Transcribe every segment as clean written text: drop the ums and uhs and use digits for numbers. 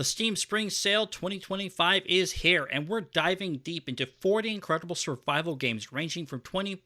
The Steam Spring Sale 2025 is here, and we're diving deep into 40 incredible survival games ranging from 20%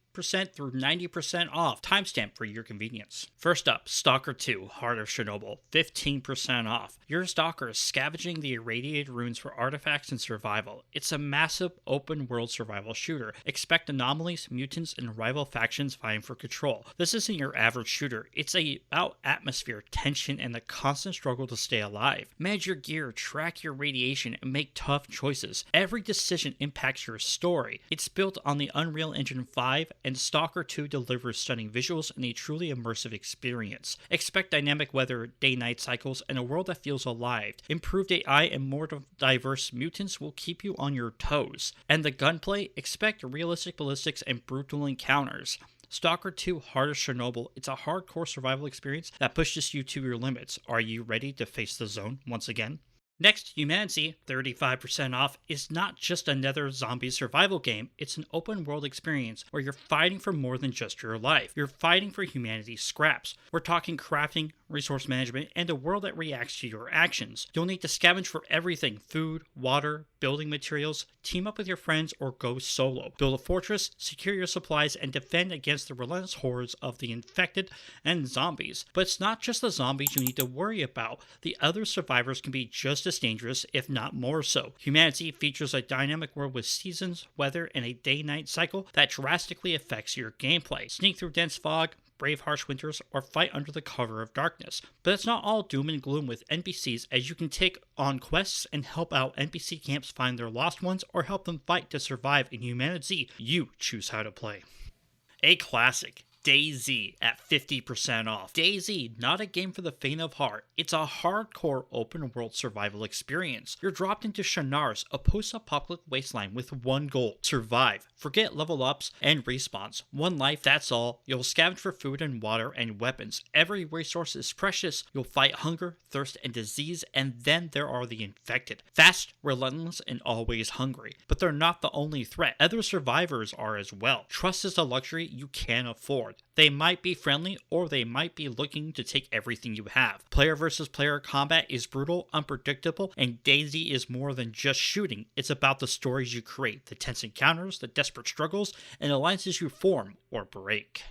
through 90% off. Timestamp for your convenience. First up, Stalker 2, Heart of Chernobyl, 15% off. You're a stalker scavenging the irradiated ruins for artifacts and survival. It's a massive open-world survival shooter. Expect anomalies, mutants, and rival factions vying for control. This isn't your average shooter. It's about atmosphere, tension, and the constant struggle to stay alive. Manage your gear, track your radiation, and make tough choices. Every decision impacts your story. It's built on the Unreal Engine 5, and Stalker 2 delivers stunning visuals and a truly immersive experience. Expect dynamic weather, day-night cycles, and a world that feels alive. Improved AI and more diverse mutants will keep you on your toes. And the gunplay, expect realistic ballistics and brutal encounters. Stalker 2 Heart of Chernobyl, it's a hardcore survival experience that pushes you to your limits. Are you ready to face the zone once again? Next, HumanitZ, 35% off, is not just another zombie survival game, it's an open world experience where you're fighting for more than just your life. You're fighting for humanity's scraps. We're talking crafting, resource management, and a world that reacts to your actions. You'll need to scavenge for everything: food, water, building materials, team up with your friends, or go solo. Build a fortress, secure your supplies, and defend against the relentless hordes of the infected and zombies. But it's not just the zombies you need to worry about. The other survivors can be just as dangerous, if not more so. HumanitZ features a dynamic world with seasons, weather, and a day-night cycle that drastically affects your gameplay. Sneak through dense fog, brave harsh winters, or fight under the cover of darkness. But it's not all doom and gloom with NPCs, as you can take on quests and help out NPC camps find their lost ones or help them fight to survive in HumanitZ. You choose how to play. A classic, DayZ at 50% off. DayZ, not a game for the faint of heart. It's a hardcore open-world survival experience. You're dropped into Shanars, a post-apocalyptic wasteland with one goal: survive. Forget level ups and respawns. One life, that's all. You'll scavenge for food and water and weapons. Every resource is precious. You'll fight hunger, thirst, and disease, and then there are the infected. Fast, relentless, and always hungry. But they're not the only threat. Other survivors are as well. Trust is a luxury you can't afford. They might be friendly, or they might be looking to take everything you have. Player versus player combat is brutal, unpredictable, and DayZ is more than just shooting. It's about the stories you create, the tense encounters, the desperate struggles, and alliances you form or break.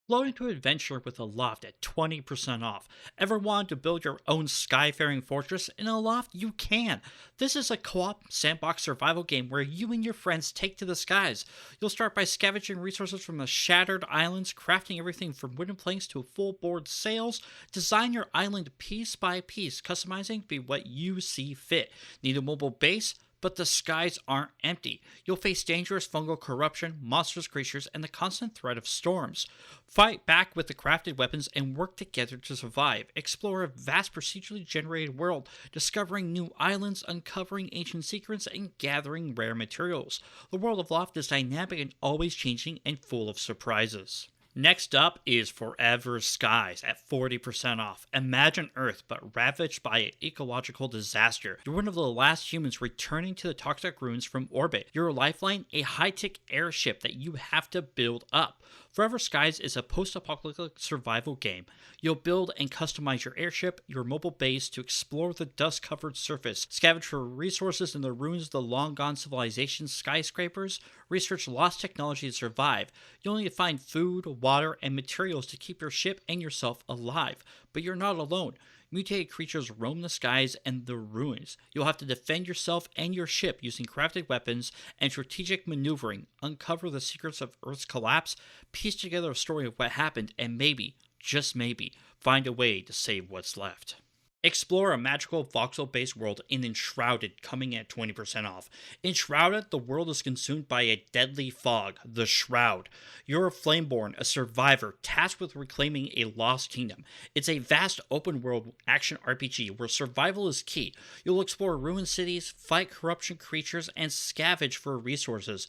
Float into adventure with Aloft at 20% off. Ever wanted to build your own skyfaring fortress? In Aloft, you can. This is a co-op sandbox survival game where you and your friends take to the skies. You'll start by scavenging resources from the shattered islands, crafting everything from wooden planks to full-board sails. Design your island piece by piece, customizing to be what you see fit. Need a mobile base? But the skies aren't empty. You'll face dangerous fungal corruption, monstrous creatures, and the constant threat of storms. Fight back with the crafted weapons and work together to survive. Explore a vast procedurally generated world, discovering new islands, uncovering ancient secrets, and gathering rare materials. The world of Aloft is dynamic and always changing and full of surprises. Next up is Forever Skies at 40% off. Imagine Earth, but ravaged by an ecological disaster. You're one of the last humans returning to the toxic ruins from orbit. Your lifeline, a high-tech airship that you have to build up. Forever Skies is a post-apocalyptic survival game. You'll build and customize your airship, your mobile base to explore the dust-covered surface, scavenge for resources in the ruins of the long-gone civilization's skyscrapers, research lost technology to survive. You'll need to find food, water, and materials to keep your ship and yourself alive. But you're not alone. Mutated creatures roam the skies and the ruins. You'll have to defend yourself and your ship using crafted weapons and strategic maneuvering, uncover the secrets of Earth's collapse, piece together a story of what happened, and maybe, just maybe, find a way to save what's left. Explore a magical voxel-based world in Enshrouded, coming at 20% off. Enshrouded, the world is consumed by a deadly fog, the Shroud. You're a Flameborn, a survivor, tasked with reclaiming a lost kingdom. It's a vast open-world action RPG where survival is key. You'll explore ruined cities, fight corruption creatures, and scavenge for resources.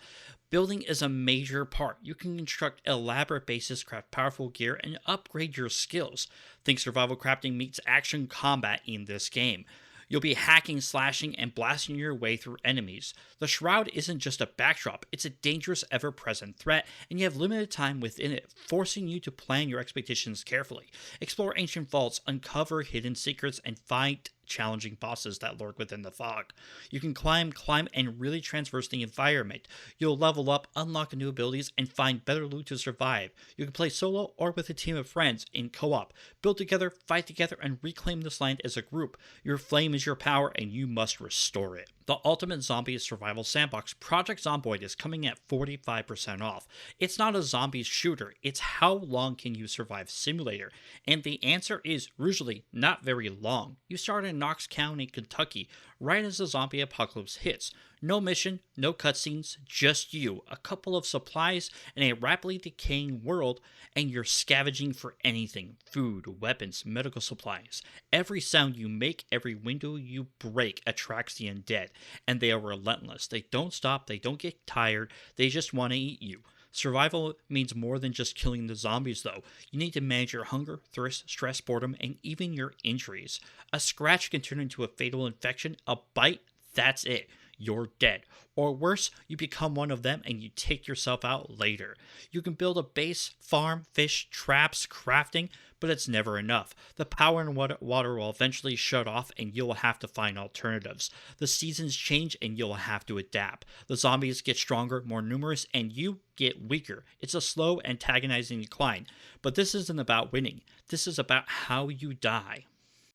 Building is a major part. You can construct elaborate bases, craft powerful gear, and upgrade your skills. Think survival crafting meets action combat in this game. You'll be hacking, slashing, and blasting your way through enemies. The Shroud isn't just a backdrop, it's a dangerous, ever-present threat, and you have limited time within it, forcing you to plan your expeditions carefully. Explore ancient vaults, uncover hidden secrets, and fight challenging bosses that lurk within the fog. You can climb, and really traverse the environment. You'll level up, unlock new abilities, and find better loot to survive. You can play solo or with a team of friends in co-op. Build together, fight together, and reclaim this land as a group. Your flame is your power, and you must restore it. The ultimate zombie survival sandbox, Project Zomboid, is coming at 45% off. It's not a zombie shooter, it's how long can you survive simulator. And the answer is usually not very long. You start in Knox County, Kentucky, right as the zombie apocalypse hits. No mission, no cutscenes, just you, a couple of supplies, and a rapidly decaying world, and you're scavenging for anything: food, weapons, medical supplies. Every sound you make, every window you break attracts the undead, and they are relentless. They don't stop, they don't get tired, they just want to eat you. Survival means more than just killing the zombies, though. You need to manage your hunger, thirst, stress, boredom, and even your injuries. A scratch can turn into a fatal infection. A bite, that's it. You're dead. Or worse, you become one of them and you take yourself out later. You can build a base, farm, fish, traps, crafting, but it's never enough. The power and water will eventually shut off and you'll have to find alternatives. The seasons change and you'll have to adapt. The zombies get stronger, more numerous, and you get weaker. It's a slow, antagonizing decline. But this isn't about winning. This is about how you die.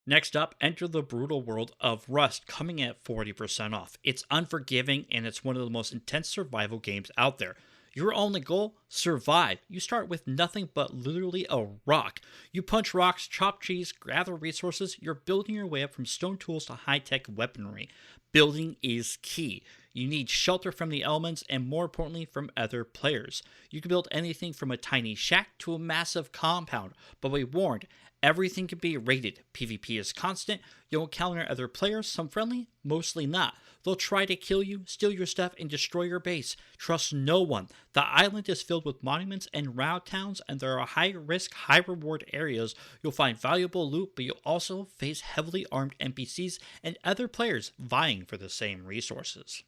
Next up, enter the brutal world of Rust, coming at 40% off. It's unforgiving and it's one of the most intense survival games out there. Your only goal? Survive. You start with nothing but literally a rock. You punch rocks, chop trees, gather resources. You're building your way up from stone tools to high-tech weaponry. Building is key. You need shelter from the elements and, more importantly, from other players. You can build anything from a tiny shack to a massive compound, but be warned, everything can be raided. PvP is constant. You'll encounter other players, some friendly, mostly not. They'll try to kill you, steal your stuff, and destroy your base. Trust no one. The island is filled with monuments and route towns, and there are high-risk, high-reward areas. You'll find valuable loot, but you'll also face heavily armed NPCs and other players vying for the same resources.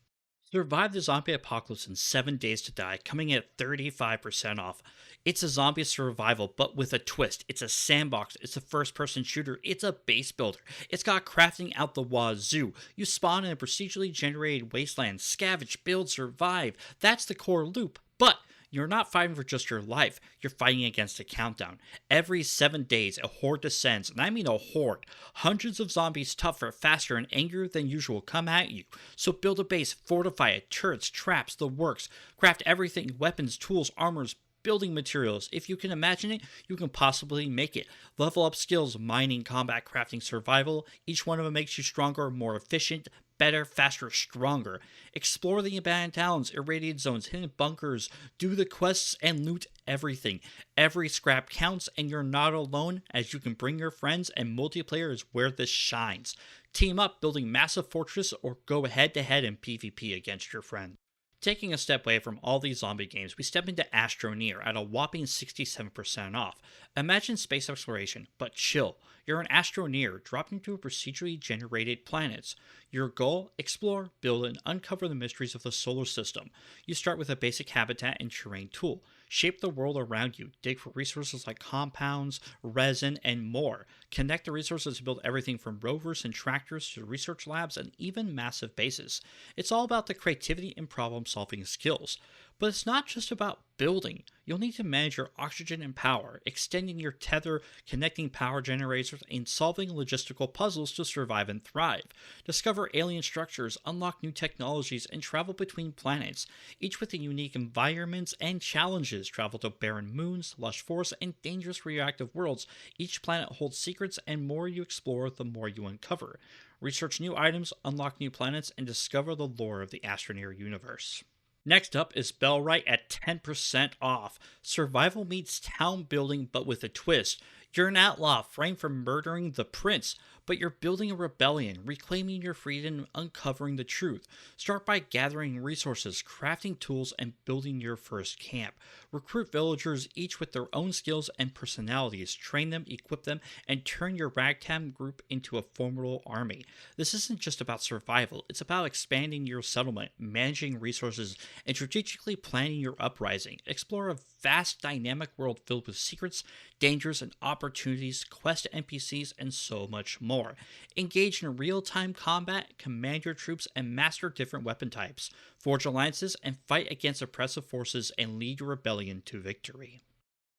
Survive the zombie apocalypse in 7 Days to Die, coming at 35% off. It's a zombie survival, but with a twist. It's a sandbox, it's a first-person shooter, it's a base builder. It's got crafting out the wazoo. You spawn in a procedurally generated wasteland, scavenge, build, survive. That's the core loop, but you're not fighting for just your life, you're fighting against a countdown. Every 7 days, a horde descends, and I mean a horde. Hundreds of zombies tougher, faster, and angrier than usual come at you. So build a base, fortify it, turrets, traps, the works. Craft everything: weapons, tools, armors, building materials. If you can imagine it, you can possibly make it. Level up skills: mining, combat, crafting, survival. Each one of them makes you stronger, more efficient, better, faster, stronger. Explore the abandoned towns, irradiated zones, hidden bunkers, do the quests, and loot everything. Every scrap counts, and you're not alone, as you can bring your friends, and multiplayer is where this shines. Team up building massive fortress, or go head-to-head in PvP against your friend. Taking a step away from all these zombie games, we step into Astroneer at a whopping 67% off. Imagine space exploration, but chill. You're an Astroneer dropped into a procedurally generated planets. Your goal? Explore, build, and uncover the mysteries of the solar system. You start with a basic habitat and terrain tool. Shape the world around you. Dig for resources like compounds, resin, and more. Connect the resources to build everything from rovers and tractors to research labs and even massive bases. It's all about the creativity and problem-solving skills. But it's not just about building. You'll need to manage your oxygen and power, extending your tether, connecting power generators, and solving logistical puzzles to survive and thrive. Discover alien structures, unlock new technologies, and travel between planets, each with unique environments and challenges. Travel to barren moons, lush forests, and dangerous radioactive worlds. Each planet holds secrets, and more you explore, the more you uncover. Research new items, unlock new planets, and discover the lore of the Astroneer universe. Next up is Bellwright at 10% off. Survival meets town building, but with a twist. You're an outlaw framed for murdering the prince, but you're building a rebellion, reclaiming your freedom and uncovering the truth. Start by gathering resources, crafting tools, and building your first camp. Recruit villagers, each with their own skills and personalities. Train them, equip them, and turn your ragtag group into a formidable army. This isn't just about survival, it's about expanding your settlement, managing resources, and strategically planning your uprising. Explore a vast, dynamic world filled with secrets, dangers, and opportunities, quest NPCs, and so much more. more. Engage in real-time combat, command your troops, and master different weapon types. Forge alliances and fight against oppressive forces and lead your rebellion to victory.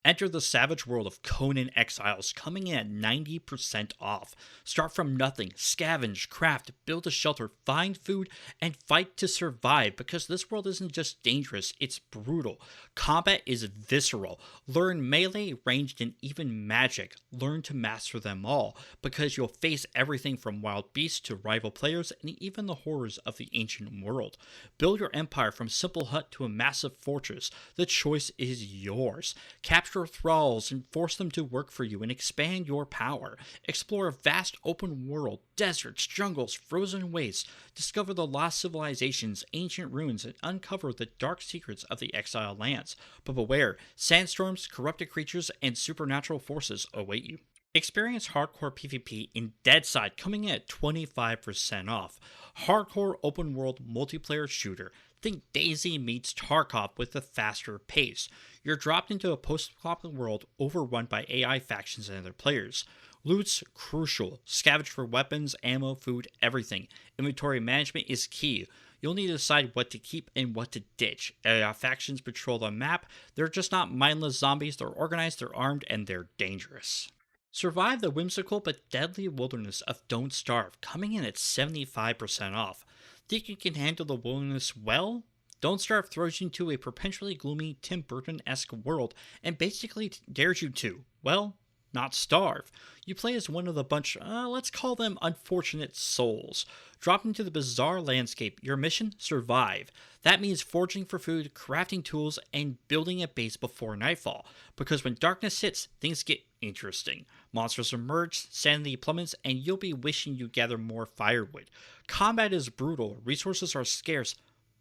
Enter the savage world of Conan Exiles, coming in at 90% off. Start from nothing, scavenge, craft, build a shelter, find food, and fight to survive, because this world isn't just dangerous, it's brutal. Combat is visceral. Learn melee, ranged, and even magic. Learn to master them all, because you'll face everything from wild beasts to rival players and even the horrors of the ancient world. Build your empire from simple hut to a massive fortress. The choice is yours. Capture thralls and force them to work for you and expand your power. Explore a vast open world, deserts, jungles, frozen wastes. Discover the lost civilizations, ancient ruins, and uncover the dark secrets of the exiled lands. But beware, sandstorms, corrupted creatures, and supernatural forces await you. Experience hardcore PvP in DeadSide, coming in at 25% off. Hardcore open world multiplayer shooter. Think DayZ meets Tarkov with a faster pace. You're dropped into a post-apocalyptic world overrun by AI factions and other players. Loot's crucial. Scavenge for weapons, ammo, food, everything. Inventory management is key. You'll need to decide what to keep and what to ditch. AI factions patrol the map. They're just not mindless zombies. They're organized, they're armed, and they're dangerous. Survive the whimsical but deadly wilderness of Don't Starve, coming in at 75% off. Think you can handle the wilderness well? Don't Starve throws you into a perpetually gloomy Tim Burton-esque world and basically dares you to, well, not starve. You play as one of the bunch, let's call them unfortunate souls. Drop into the bizarre landscape. Your mission? Survive. That means foraging for food, crafting tools, and building a base before nightfall. Because when darkness hits, things get interesting. Monsters emerge, sanity plummets, and you'll be wishing you gather more firewood. Combat is brutal, resources are scarce,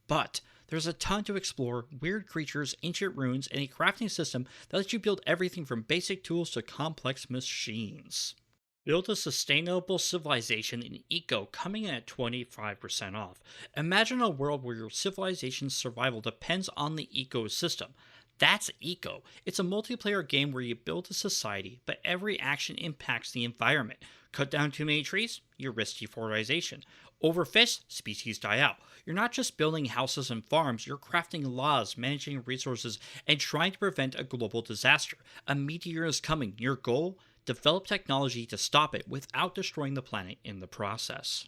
but there's a ton to explore, weird creatures, ancient ruins, and a crafting system that lets you build everything from basic tools to complex machines. Build a sustainable civilization in Eco, coming in at 25% off. Imagine a world where your civilization's survival depends on the ecosystem. That's Eco. It's a multiplayer game where you build a society, but every action impacts the environment. Cut down too many trees, you risk deforestation. Overfish, species die out. You're not just building houses and farms, you're crafting laws, managing resources, and trying to prevent a global disaster. A meteor is coming. Your goal? Develop technology to stop it without destroying the planet in the process.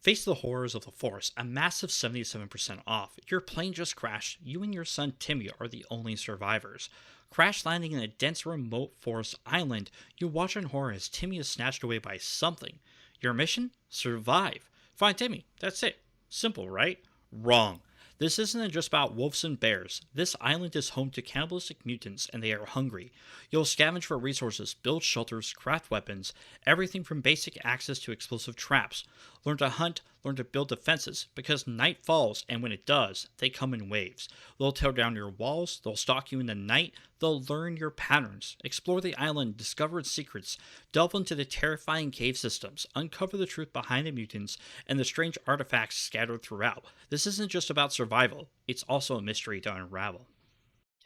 Face the horrors of the forest, a massive 77% off. Your plane just crashed. You and your son Timmy are the only survivors. Crash landing in a dense remote forest island, you watch in horror as Timmy is snatched away by something. Your mission? Survive. Find Timmy. That's it. Simple, right? Wrong. This isn't just about wolves and bears. This island is home to cannibalistic mutants, and they are hungry. You'll scavenge for resources, build shelters, craft weapons, everything from basic access to explosive traps. Learn to hunt, learn to build defenses, because night falls, and when it does, they come in waves. They'll tear down your walls, they'll stalk you in the night, they'll learn your patterns. Explore the island, discover its secrets, delve into the terrifying cave systems, uncover the truth behind the mutants, and the strange artifacts scattered throughout. This isn't just about survival, it's also a mystery to unravel.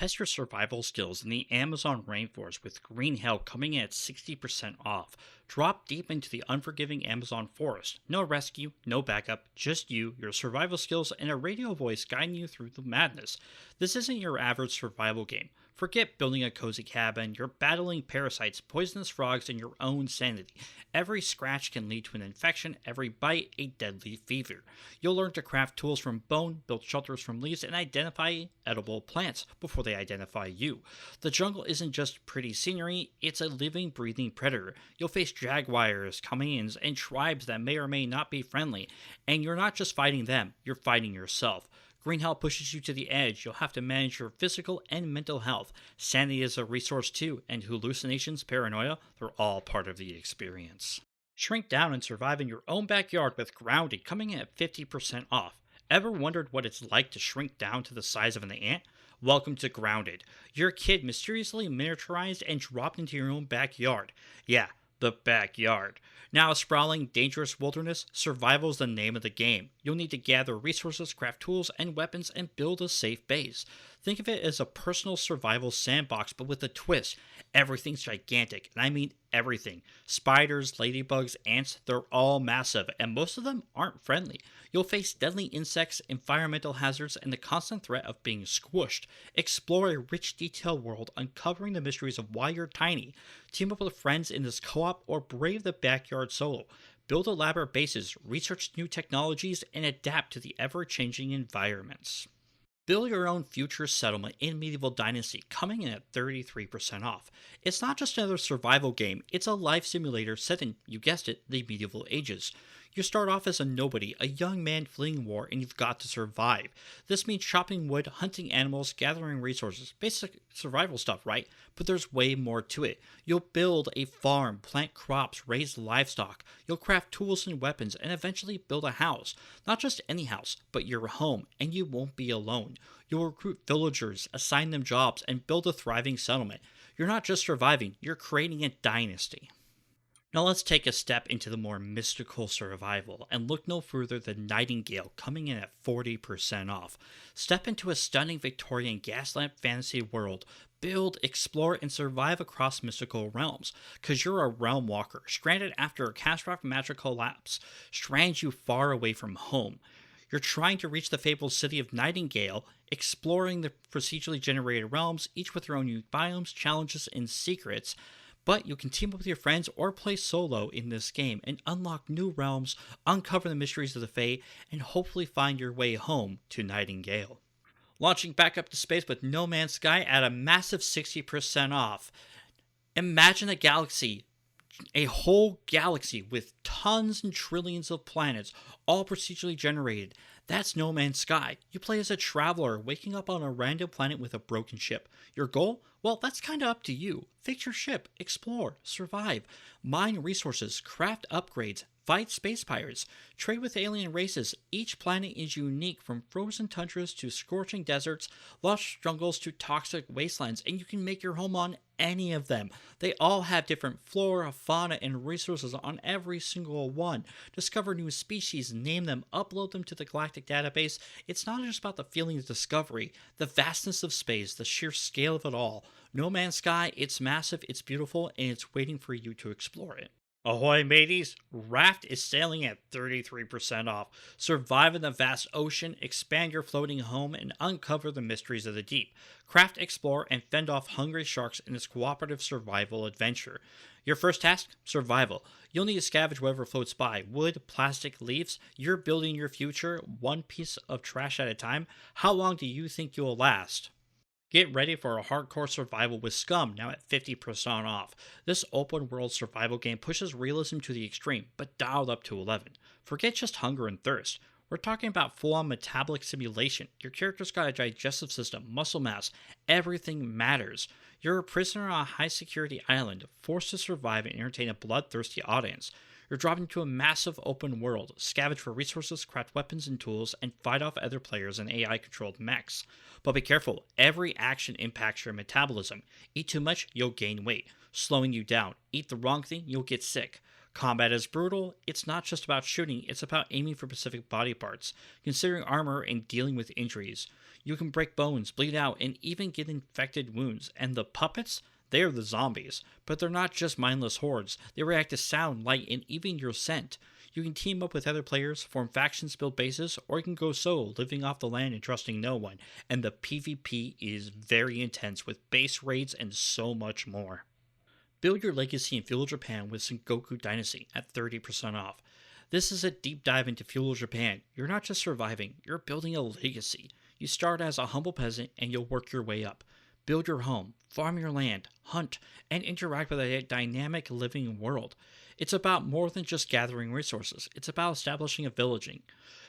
Test your survival skills in the Amazon rainforest with Green Hell coming in at 60% off. Drop deep into the unforgiving Amazon forest. No rescue, no backup, just you, your survival skills, and a radio voice guiding you through the madness. This isn't your average survival game. Forget building a cozy cabin, you're battling parasites, poisonous frogs, and your own sanity. Every scratch can lead to an infection, every bite a deadly fever. You'll learn to craft tools from bone, build shelters from leaves, and identify edible plants before they identify you. The jungle isn't just pretty scenery, it's a living, breathing predator. You'll face jaguars, chameleons, and tribes that may or may not be friendly. And you're not just fighting them, you're fighting yourself. Green Hell pushes you to the edge. You'll have to manage your physical and mental health. Sanity is a resource too, and hallucinations, paranoia, they're all part of the experience. Shrink down and survive in your own backyard with Grounded, coming in at 50% off. Ever wondered what it's like to shrink down to the size of an ant? Welcome to Grounded. Your kid mysteriously miniaturized and dropped into your own backyard. Yeah, the backyard. Now a sprawling, dangerous wilderness, survival's the name of the game. You'll need to gather resources, craft tools and weapons, and build a safe base. Think of it as a personal survival sandbox, but with a twist. Everything's gigantic, and I mean everything. Spiders, ladybugs, ants, they're all massive, and most of them aren't friendly. You'll face deadly insects, environmental hazards, and the constant threat of being squished. Explore a rich, detailed world, uncovering the mysteries of why you're tiny. Team up with friends in this co-op, or brave the backyard solo. Build elaborate bases, research new technologies, and adapt to the ever-changing environments. Build your own future settlement in Medieval Dynasty, coming in at 33% off. It's not just another survival game, it's a life simulator set in, you guessed it, the medieval ages. You start off as a nobody, a young man fleeing war, and you've got to survive. This means chopping wood, hunting animals, gathering resources. Basic survival stuff, right? But there's way more to it. You'll build a farm, plant crops, raise livestock. You'll craft tools and weapons, and eventually build a house. Not just any house, but your home, and you won't be alone. You'll recruit villagers, assign them jobs, and build a thriving settlement. You're not just surviving, you're creating a dynasty. Now let's take a step into the more mystical survival, and look no further than NightingGale, coming in at 40% off. Step into a stunning Victorian gaslamp fantasy world. Build, explore, and survive across mystical realms, cause you're a realm walker, stranded after a catastrophic magical collapse, strands you far away from home. You're trying to reach the fabled city of NightingGale, exploring the procedurally generated realms, each with their own unique biomes, challenges, and secrets. But you can team up with your friends or play solo in this game and unlock new realms, uncover the mysteries of the Fae, and hopefully find your way home to NightingGale. Launching back up to space with No Man's Sky at a massive 60% off. Imagine a galaxy, a whole galaxy with tons and trillions of planets, all procedurally generated. That's No Man's Sky. You play as a traveler, waking up on a random planet with a broken ship. Your goal? Well, that's kinda up to you. Fix your ship, explore, survive, mine resources, craft upgrades, fight space pirates, trade with alien races. Each planet is unique, from frozen tundras to scorching deserts, lush jungles to toxic wastelands, and you can make your home on any of them. They all have different flora, fauna, and resources on every single one. Discover new species, name them, upload them to the Galactic database. It's not just about the feeling of discovery, the vastness of space, the sheer scale of it all. No Man's Sky, it's massive, it's beautiful, and it's waiting for you to explore it. Ahoy mateys! Raft is sailing at 33% off. Survive in the vast ocean, expand your floating home, and uncover the mysteries of the deep. Craft, explore, and fend off hungry sharks in this cooperative survival adventure. Your first task? Survival. You'll need to scavenge whatever floats by. Wood, plastic, leaves. You're building your future, one piece of trash at a time. How long do you think you'll last? Get ready for a hardcore survival with Scum, now at 50% off. This open world survival game pushes realism to the extreme, but dialed up to 11. Forget just hunger and thirst. We're talking about full-on metabolic simulation. Your character's got a digestive system, muscle mass, everything matters. You're a prisoner on a high-security island, forced to survive and entertain a bloodthirsty audience. You're dropped into a massive open world, scavenge for resources, craft weapons and tools, and fight off other players in AI-controlled mechs. But be careful, every action impacts your metabolism. Eat too much, you'll gain weight, slowing you down. Eat the wrong thing, you'll get sick. Combat is brutal. It's not just about shooting, it's about aiming for specific body parts, considering armor and dealing with injuries. You can break bones, bleed out, and even get infected wounds. And the puppets? They are the zombies, but they're not just mindless hordes. They react to sound, light, and even your scent. You can team up with other players, form factions, build bases, or you can go solo, living off the land and trusting no one. And the PvP is very intense with base raids and so much more. Build your legacy in feudal Japan with Sengoku Dyntasty at 30% off. This is a deep dive into feudal Japan. You're not just surviving, you're building a legacy. You start as a humble peasant and you'll work your way up. Build your home, farm your land, hunt, and interact with a dynamic living world. It's about more than just gathering resources. It's about establishing a villaging.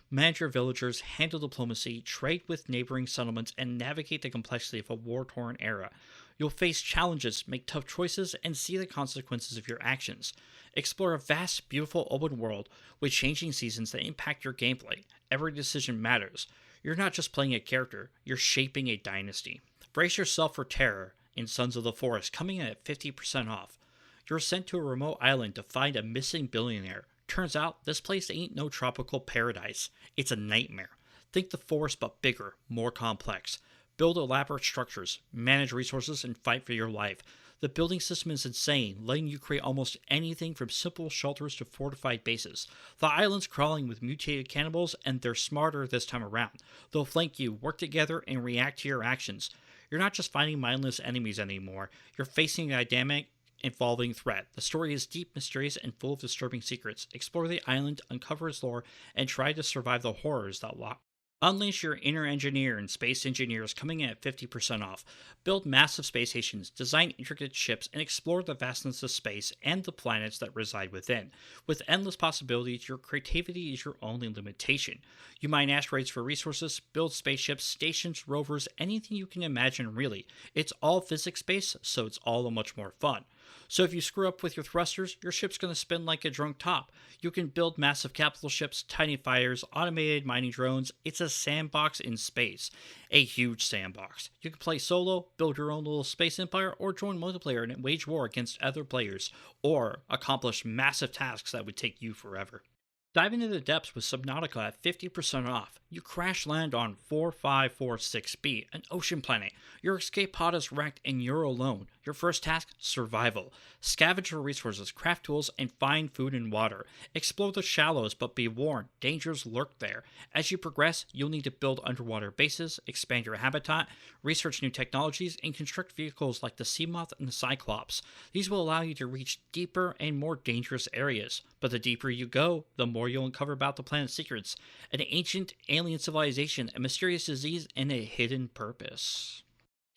Manage your villagers, handle diplomacy, trade with neighboring settlements, and navigate the complexity of a war-torn era. You'll face challenges, make tough choices, and see the consequences of your actions. Explore a vast, beautiful open world with changing seasons that impact your gameplay. Every decision matters. You're not just playing a character, you're shaping a dynasty. Brace yourself for terror in Sons of the Forest, coming in at 50% off. You're sent to a remote island to find a missing billionaire. Turns out, this place ain't no tropical paradise. It's a nightmare. Think the forest but bigger, more complex. Build elaborate structures, manage resources, and fight for your life. The building system is insane, letting you create almost anything from simple shelters to fortified bases. The island's crawling with mutated cannibals, and they're smarter this time around. They'll flank you, work together, and react to your actions. You're not just fighting mindless enemies anymore, you're facing a dynamic, evolving threat. The story is deep, mysterious, and full of disturbing secrets. Explore the island, uncover its lore, and try to survive the horrors that lock. Unleash your inner engineer and space engineers coming in at 50% off. Build massive space stations, design intricate ships, and explore the vastness of space and the planets that reside within. With endless possibilities, your creativity is your only limitation. You mine asteroids for resources, build spaceships, stations, rovers, anything you can imagine really. It's all physics-based, so it's all much more fun. So if you screw up with your thrusters, your ship's going to spin like a drunk top. You can build massive capital ships, tiny fighters, automated mining drones. It's a sandbox in space. A huge sandbox. You can play solo, build your own little space empire, or join multiplayer and wage war against other players, or accomplish massive tasks that would take you forever. Dive into the depths with Subnautica at 50% off. You crash land on 4546b, an ocean planet. Your escape pod is wrecked and you're alone. Your first task, survival. Scavenge for resources, craft tools, and find food and water. Explore the shallows, but be warned, dangers lurk there. As you progress, you'll need to build underwater bases, expand your habitat, research new technologies, and construct vehicles like the Seamoth and the Cyclops. These will allow you to reach deeper and more dangerous areas. But the deeper you go, the more you'll uncover about the planet's secrets, an ancient alien civilization, a mysterious disease, and a hidden purpose.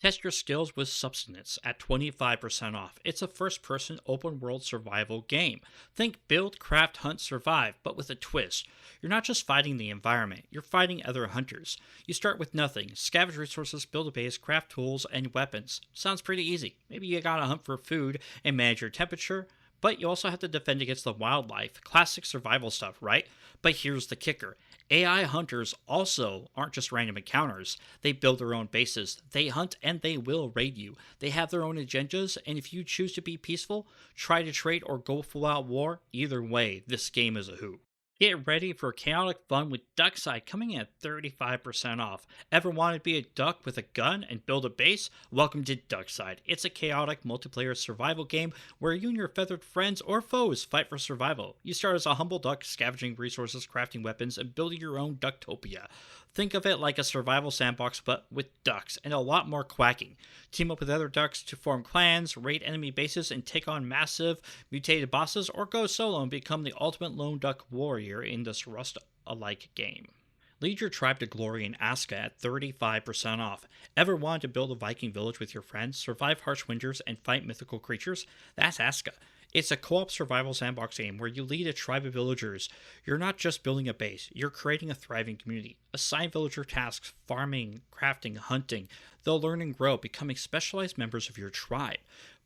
Test your skills with Subsistence at 25% off. It's a first-person open-world survival game. Think build, craft, hunt, survive, but with a twist. You're not just fighting the environment, you're fighting other hunters. You start with nothing, scavenge resources, build a base, craft tools, and weapons. Sounds pretty easy. Maybe you gotta hunt for food and manage your temperature, but you also have to defend against the wildlife. Classic survival stuff, right? But here's the kicker. AI hunters also aren't just random encounters. They build their own bases. They hunt and they will raid you. They have their own agendas, and if you choose to be peaceful, try to trade, or go full out war, either way, this game is a hoot. Get ready for chaotic fun with DuckSide coming in at 35% off. Ever wanted to be a duck with a gun and build a base? Welcome to DuckSide. It's a chaotic multiplayer survival game where you and your feathered friends or foes fight for survival. You start as a humble duck, scavenging resources, crafting weapons, and building your own Ducktopia. Think of it like a survival sandbox, but with ducks, and a lot more quacking. Team up with other ducks to form clans, raid enemy bases, and take on massive, mutated bosses, or go solo and become the ultimate lone duck warrior in this Rust-alike game. Lead your tribe to glory in Aska at 35% off. Ever wanted to build a Viking village with your friends, survive harsh winters, and fight mythical creatures? That's Aska. It's a co-op survival sandbox game where you lead a tribe of villagers. You're not just building a base, you're creating a thriving community. Assign villager tasks, farming, crafting, hunting. They'll learn and grow, becoming specialized members of your tribe.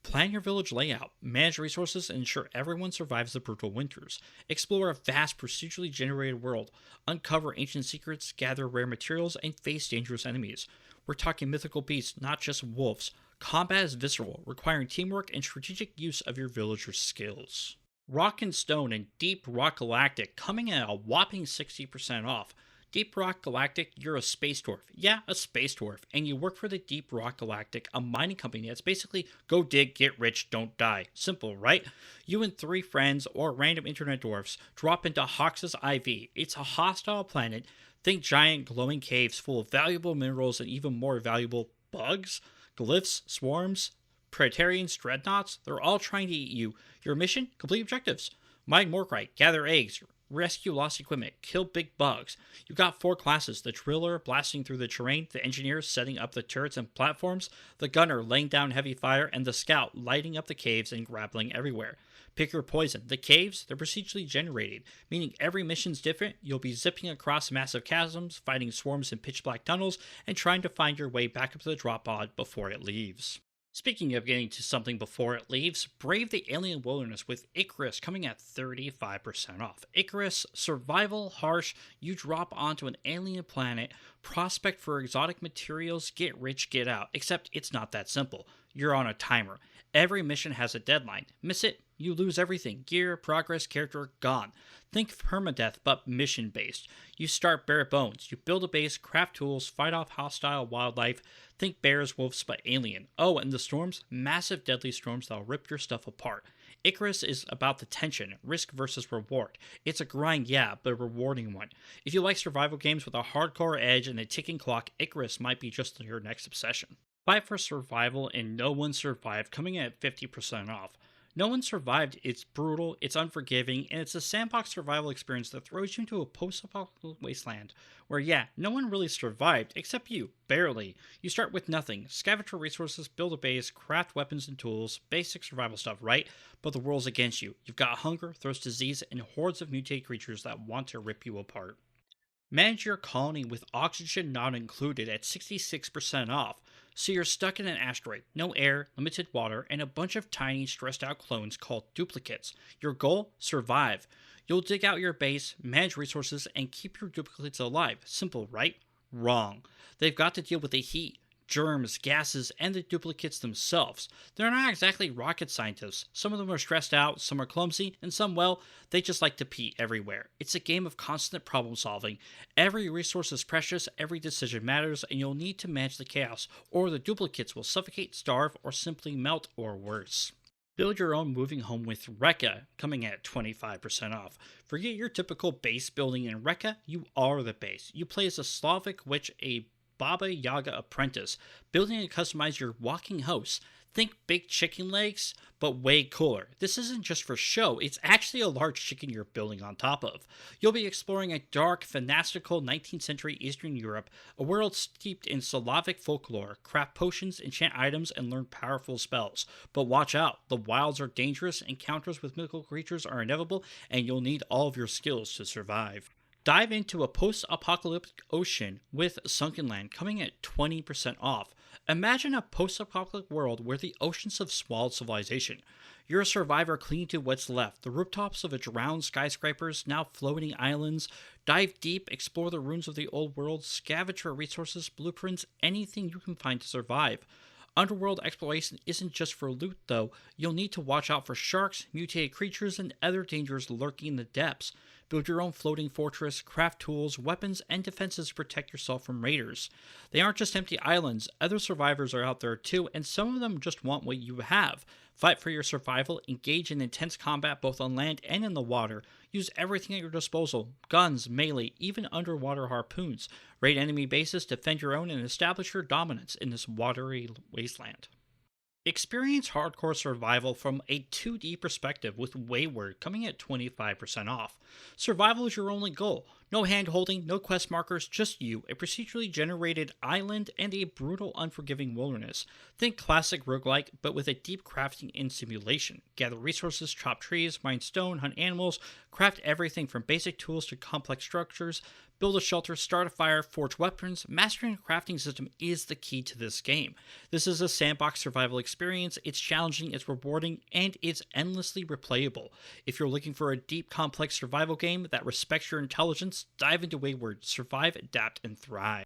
Plan your village layout, manage resources, and ensure everyone survives the brutal winters. Explore a vast, procedurally generated world. Uncover ancient secrets, gather rare materials, and face dangerous enemies. We're talking mythical beasts, not just wolves. Combat is visceral, requiring teamwork and strategic use of your villagers' skills. Rock and Stone and Deep Rock Galactic coming at a whopping 60% off. Deep Rock Galactic, you're a space dwarf. Yeah, a space dwarf. And you work for the Deep Rock Galactic, a mining company that's basically go dig, get rich, don't die. Simple, right? You and 3 friends or random internet dwarfs drop into Hox's IV. It's a hostile planet. Think giant glowing caves full of valuable minerals and even more valuable bugs, glyphs, swarms, Praetorians, dreadnoughts. They're all trying to eat you. Your mission? Complete objectives. Mine Morkrite, gather eggs, rescue lost equipment, kill big bugs. You got 4 classes: the driller blasting through the terrain, the engineer setting up the turrets and platforms, the gunner laying down heavy fire, and the scout lighting up the caves and grappling everywhere. Pick your poison. The caves, they're procedurally generated, meaning every mission's different. You'll be zipping across massive chasms, fighting swarms in pitch black tunnels, and trying to find your way back up to the drop pod before it leaves. Speaking of getting to something before it leaves, brave the alien wilderness with Icarus coming at 35% off. Icarus, survival, harsh, you drop onto an alien planet, prospect for exotic materials, get rich, get out, except it's not that simple. you're on a timer. Every mission has a deadline. Miss it, you lose everything. Gear, progress, character, gone. Think permadeath, but mission-based. You start bare bones. You build a base, craft tools, fight off hostile wildlife. Think bears, wolves, but alien. Oh, and the storms? Massive deadly storms that'll rip your stuff apart. Icarus is about the tension, risk versus reward. It's a grind, yeah, but a rewarding one. If you like survival games with a hardcore edge and a ticking clock, Icarus might be just your next obsession. Fight for Survival and No One Survived, coming in at 50% off. No One Survived, it's brutal, it's unforgiving, and it's a sandbox survival experience that throws you into a post-apocalyptic wasteland where, yeah, no one really survived, except you, barely. You start with nothing, scavenge for resources, build a base, craft weapons and tools, basic survival stuff, right? But the world's against you. You've got hunger, thirst, disease, and hordes of mutated creatures that want to rip you apart. Manage your colony with oxygen not included at 66% off. So you're stuck in an asteroid, no air, limited water, and a bunch of tiny, stressed out clones called duplicates. Your goal? Survive. You'll dig out your base, manage resources, and keep your duplicates alive. Simple, right? Wrong. They've got to deal with the heat, germs, gases, and the duplicates themselves. They're not exactly rocket scientists. Some of them are stressed out, some are clumsy, and some, well, they just like to pee everywhere. It's a game of constant problem solving. Every resource is precious, every decision matters, and you'll need to manage the chaos, or the duplicates will suffocate, starve, or simply melt, or worse. Build your own moving home with Reka, coming at 25% off. Forget your typical base building in Reka, you are the base. You play as a Slavic witch, a Baba Yaga apprentice, building and customize your walking house. Think big chicken legs, but way cooler. This isn't just for show, it's actually a large chicken you're building on top of. You'll be exploring a dark, fantastical 19th century Eastern Europe, a world steeped in Slavic folklore, craft potions, enchant items, and learn powerful spells. But watch out, the wilds are dangerous, encounters with mythical creatures are inevitable, and you'll need all of your skills to survive. Dive into a post-apocalyptic ocean with Sunkenland, coming at 20% off. Imagine a post-apocalyptic world where the oceans have swallowed civilization. You're a survivor clinging to what's left, the rooftops of a drowned skyscrapers, now floating islands. Dive deep, explore the ruins of the old world, scavenge for resources, blueprints, anything you can find to survive. Underworld exploration isn't just for loot, though. You'll need to watch out for sharks, mutated creatures, and other dangers lurking in the depths. Build your own floating fortress, craft tools, weapons, and defenses to protect yourself from raiders. They aren't just empty islands, other survivors are out there too, and some of them just want what you have. Fight for your survival, engage in intense combat both on land and in the water. Use everything at your disposal, guns, melee, even underwater harpoons. Raid enemy bases, defend your own, and establish your dominance in this watery wasteland. Experience hardcore survival from a 2D perspective with WayWard, coming at 25% off. Survival is your only goal. No hand-holding, no quest markers, just you, a procedurally generated island, and a brutal, unforgiving wilderness. Think classic roguelike, but with a deep crafting and simulation. Gather resources, chop trees, mine stone, hunt animals, craft everything from basic tools to complex structures, build a shelter, start a fire, forge weapons. Mastering a crafting system is the key to this game. This is a sandbox survival experience. It's challenging, it's rewarding, and it's endlessly replayable. If you're looking for a deep, complex survival game that respects your intelligence, dive into WayWard, survive, adapt, and thrive.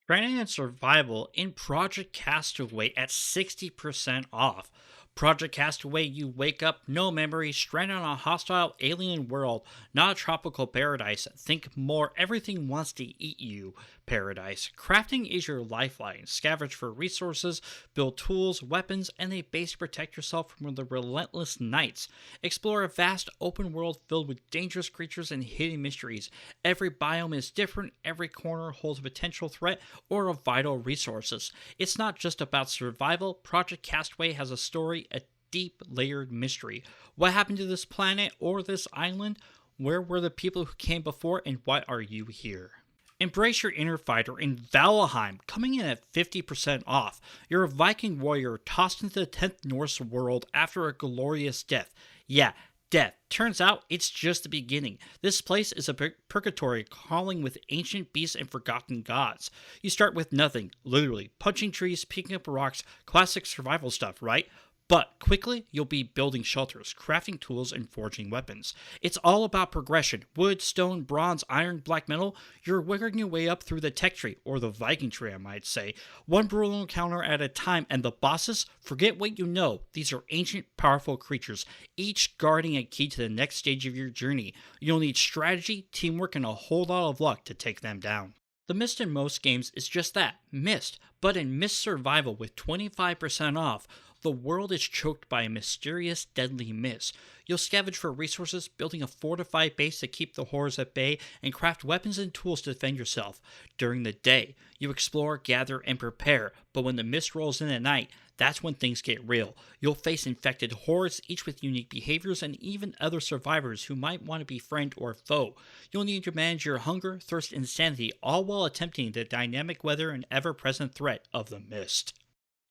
Stranded and Survival in Project Castaway at 60% off. Project Castaway, you wake up, no memory, stranded on a hostile alien world, not a tropical paradise. Think more, everything wants to eat you paradise. Crafting is your lifeline. Scavenge for resources, build tools, weapons, and a base to protect yourself from the relentless nights. Explore a vast open world filled with dangerous creatures and hidden mysteries. Every biome is different, every corner holds a potential threat or a vital resources. It's not just about survival. Project Castaway has a story, a deep layered mystery. What happened to this planet or this island? Where were the people who came before, and why are you here? Embrace your inner fighter in Valheim, coming in at 50% off. You're a Viking warrior tossed into the 10th Norse world after a glorious death. Yeah, death. Turns out it's just the beginning. This place is a purgatory crawling with ancient beasts and forgotten gods. You start with nothing, literally, punching trees, picking up rocks, classic survival stuff, right? But quickly, you'll be building shelters, crafting tools, and forging weapons. It's all about progression. Wood, stone, bronze, iron, black metal. You're working your way up through the tech tree, or the Viking tree, I might say. One brutal encounter at a time, and the bosses, forget what you know. These are ancient, powerful creatures, each guarding a key to the next stage of your journey. You'll need strategy, teamwork, and a whole lot of luck to take them down. The Mist in most games is just that, Mist, but in Mist Survival with 25% off, the world is choked by a mysterious, deadly mist. You'll scavenge for resources, building a fortified base to keep the horrors at bay, and craft weapons and tools to defend yourself. During the day, you explore, gather, and prepare, but when the mist rolls in at night, that's when things get real. You'll face infected hordes, each with unique behaviors, and even other survivors who might want to be friend or foe. You'll need to manage your hunger, thirst, and sanity, all while attempting the dynamic weather and ever-present threat of the mist.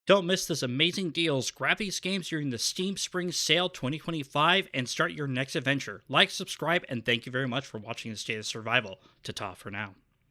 Don't miss this amazing deals. Grab these games during the Steam Spring Sale 2025 and start your next adventure. Like, subscribe, and thank you very much for watching the State of Survival. Ta-ta for now.